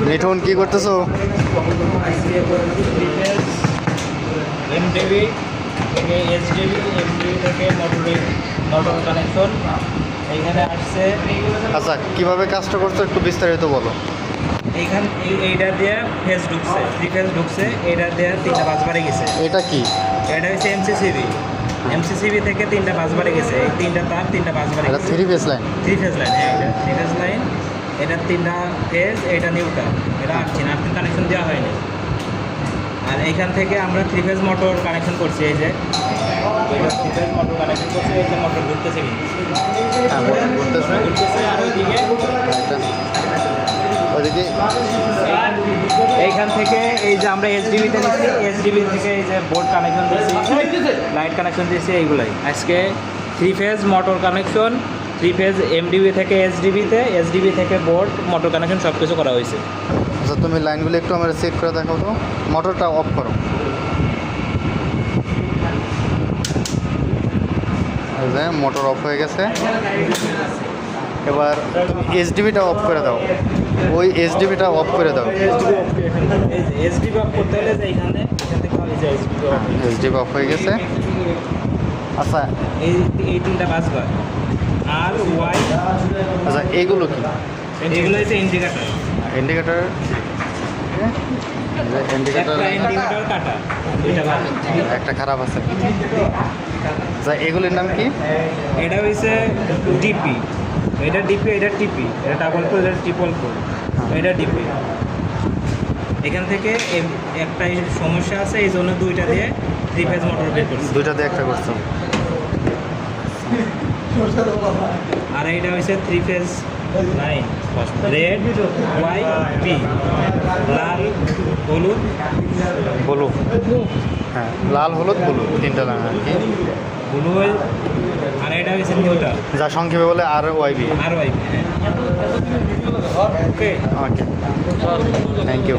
মিঠুন কি করতেছো? এমডিবি থেকে এসডিবি, এমডিবি থেকে মোটর কানেকশন এইখানে আসছে। আচ্ছা, কিভাবে কাজটা করছো একটু বিস্তারিত বলো। এইটা দিয়ে ফেজ ঢুকছে, 3 ফেজ ঢুকছে, এইটা দিয়ে 3টা বাসবারে গেছে। এটা কি? এটা হচ্ছে এমসিসিবি। এমসিসিবি থেকে 3টা বাসবারে গেছে। এই 3টা তার 3টা বাসবারে এটা গেছে। 3 ফেজ লাইন। 3 ফেজ লাইন, হ্যাঁ এটা 3 ফেজ লাইন। এটা 3টা ফেজ, এটা নিউট্রাল, এটা আর্থিং কানেকশন দেওয়া হয়নি। আর এইখান থেকে আমরা 3 ফেজ মোটর কানেকশন করছি। এই যে 3 ফেজ মোটর কানেকশন করছি, এই যে মোটর ঘুরতেছে কিন্তু হ্যাঁ, মোটর ঘুরতেছে। ঘুরতেছে। আর ওইদিকে ওইদিকে এইখান থেকে এই যে আমরা এসডিবিতে নিচ্ছি, এসডিবি থেকে এই যে বোর্ড কানেকশন দিচ্ছি, লাইট কানেকশন দিচ্ছি, এইগুলাই আজকে 3 phase motor connection. 3 phase MDB থেকে এসডিবিতে, এসডিবি থেকে বোর্ড মোটর কানেকশন সব কিছু করা হয়েছে। আচ্ছা, তুমি লাইনগুলো একটু আমার চেক করে দেখাও তো। মোটরটা অফ করো। এই যে মোটর অফ হয়ে গেছে। এবার এসডিবিটা অফ করে দাও। ওই এসডিবিটা অফ করে দাও। এসডিবি অফ করতে হলে যে এখান থেকে এসডিবি অফ, এসডিবি অফ হয়ে গেছে। আচ্ছা, এই 3টা বাসবার আর ওয়াই। আচ্ছা এইগুলো কি? এগুলো হচ্ছে ইন্ডিকেটর। ইন্ডিকেটর। ইন্ডিকেটর ইন্ডিকেটর কাটা, দুইটা ভালো। একটা খারাপ আছে। আচ্ছা, এগুলির নাম কি? এটা হচ্ছে ডিপি, এটা ডিপি, এটা টিপি, এটা ডাবল পোল, এটা ট্রিপল পোল, এটা ডিপি। এখান থেকে একটা সমস্যা আছে, এই জন্য 2টা দিয়ে 3 ফেজ মোটর বের করছি। 2টা দিয়ে একটা করছো। আর এইটা হচ্ছে 3 phase line, red Y P, লাল হলুদ ব্লু। হ্যাঁ, লাল হলুদ ব্লু, 3টা লাইন আর কি। ব্লু। আর এটা হচ্ছে নিউট্রাল, যা সংক্ষেপে বলে R YB. R Y. Okay, okay, thank you.